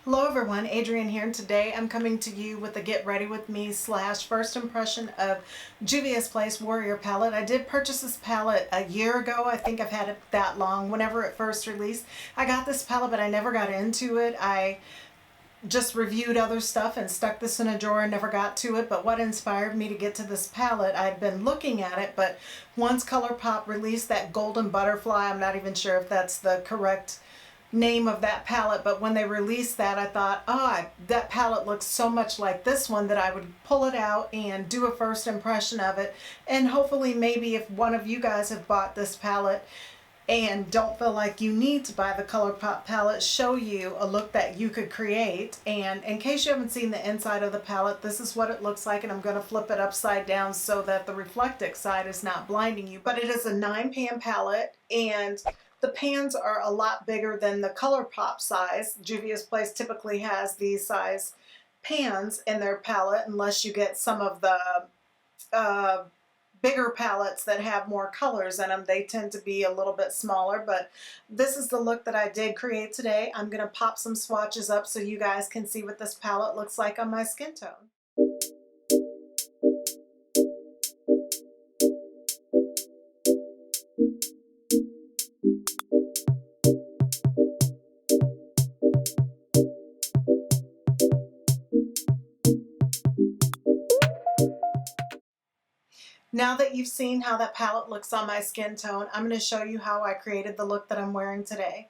Hello everyone, Adrienne here, and today I'm coming to you with a get ready with me / first impression of Juvia's Place Warrior palette. I did purchase this palette a year ago. I think I've had it that long. Whenever it first released, I got this palette, but I never got into it. I just reviewed other stuff and stuck this in a drawer and never got to it. But what inspired me to get to this palette, I'd been looking at it, but once Colourpop released that golden butterfly, I'm not even sure if that's the correct name of that palette, but when they released that, I thought, that palette looks so much like this one that I would pull it out and do a first impression of it. And hopefully maybe if one of you guys have bought this palette and don't feel like you need to buy the Colourpop palette, show you a look that you could create. And in case you haven't seen the inside of the palette, this is what it looks like, and I'm going to flip it upside down so that the reflective side is not blinding you. But it is a 9-pan palette, and the pans are a lot bigger than the Colourpop size. Juvia's Place typically has these size pans in their palette, unless you get some of the bigger palettes that have more colors in them. They tend to be a little bit smaller, but this is the look that I did create today. I'm going to pop some swatches up so you guys can see what this palette looks like on my skin tone. Now that you've seen how that palette looks on my skin tone, I'm going to show you how I created the look that I'm wearing today.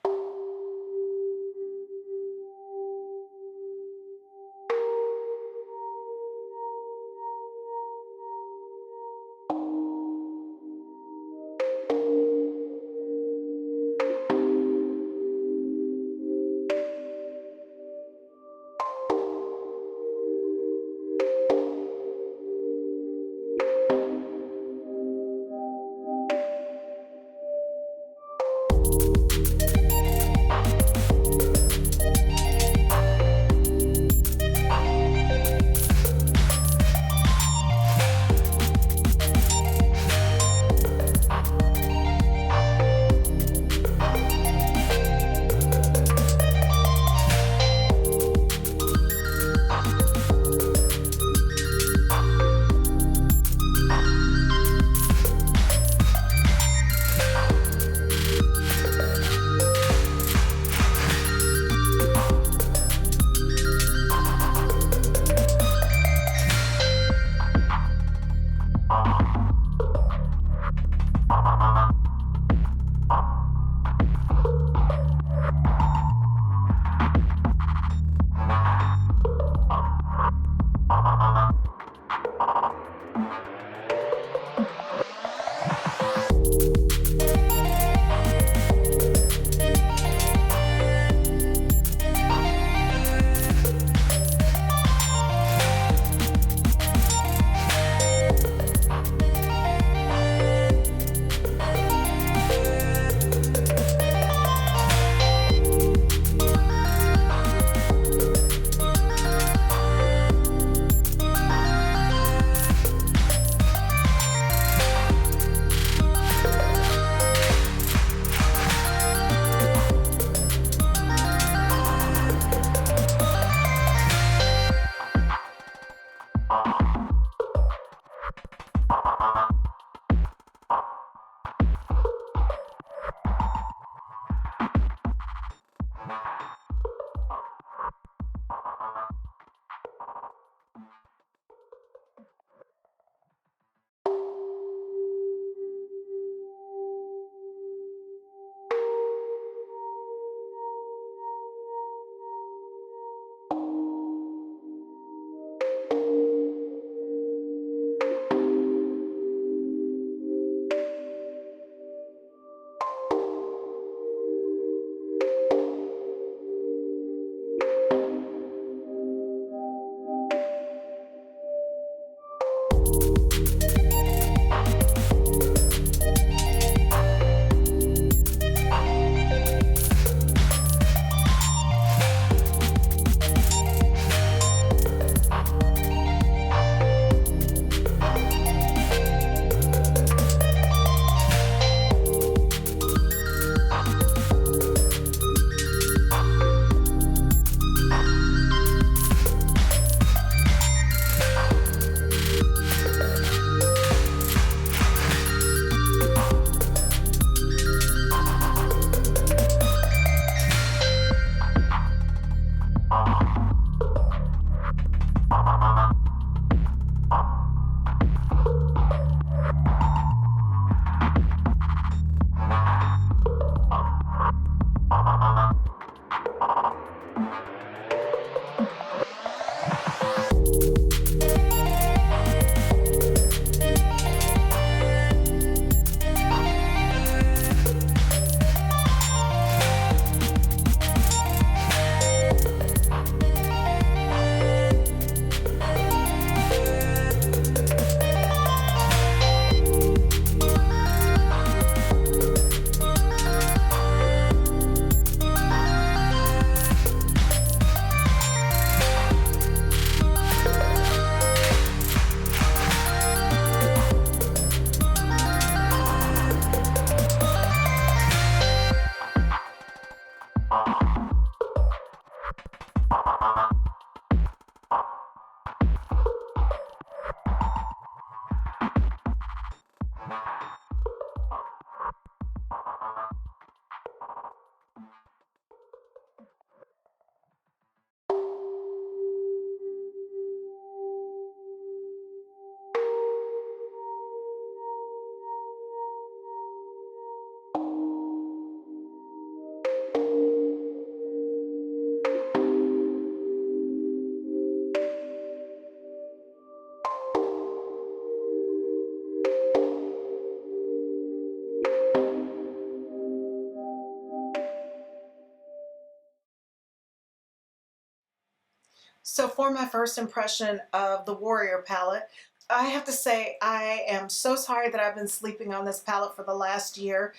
So for my first impression of the Warrior palette, I have to say I am so sorry that I've been sleeping on this palette for the last year.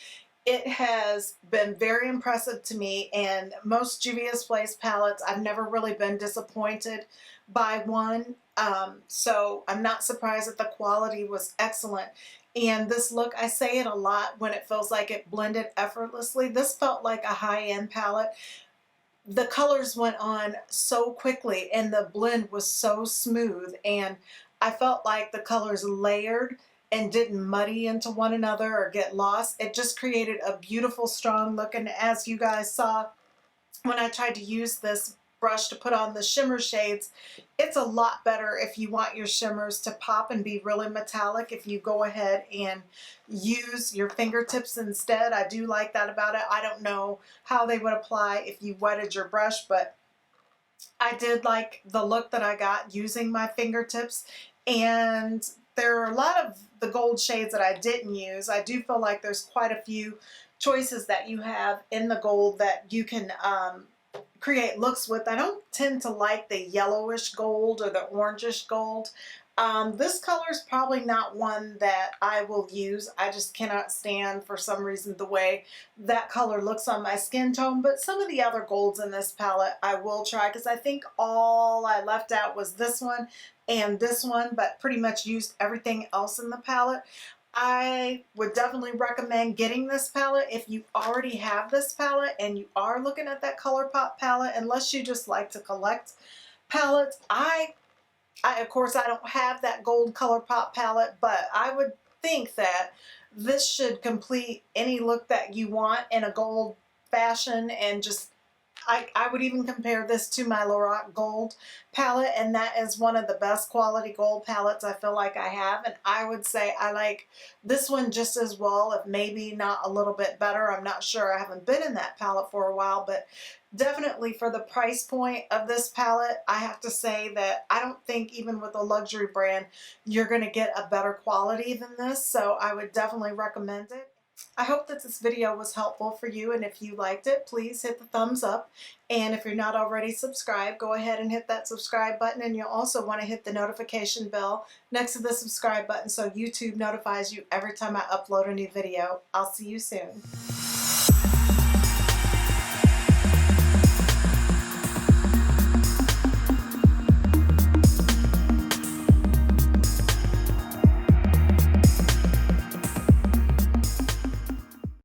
It has been very impressive to me, and most Juvia's Place palettes, I've never really been disappointed by one. So I'm not surprised that the quality was excellent. And this look, I say it a lot when it feels like it blended effortlessly. This felt like a high-end palette. The colors went on so quickly and the blend was so smooth, and I felt like the colors layered and didn't muddy into one another or get lost. It just created a beautiful, strong look. And as you guys saw, when I tried to use this brush to put on the shimmer shades, it's a lot better if you want your shimmers to pop and be really metallic. If you go ahead and use your fingertips instead, I do like that about it. I don't know how they would apply if you wetted your brush, but I did like the look that I got using my fingertips. And there are a lot of the gold shades that I didn't use. I do feel like there's quite a few choices that you have in the gold that you can create looks with. I don't tend to like the yellowish gold or the orangish gold. This color is probably not one that I will use. I just cannot stand, for some reason, the way that color looks on my skin tone. But some of the other golds in this palette I will try, because I think all I left out was this one and this one, but pretty much used everything else in the palette. I would definitely recommend getting this palette if you already have this palette and you are looking at that Colourpop palette, unless you just like to collect palettes. Of course, I don't have that gold Colourpop palette, but I would think that this should complete any look that you want in a gold fashion. And just I would even compare this to my Lorac Gold palette, and that is one of the best quality gold palettes I feel like I have. And I would say I like this one just as well, if maybe not a little bit better. I'm not sure. I haven't been in that palette for a while, but definitely for the price point of this palette, I have to say that I don't think even with a luxury brand you're going to get a better quality than this. So I would definitely recommend it. I hope that this video was helpful for you, and if you liked it, please hit the thumbs up. And if you're not already subscribed, go ahead and hit that subscribe button, and you'll also want to hit the notification bell next to the subscribe button so YouTube notifies you every time I upload a new video. I'll see you soon.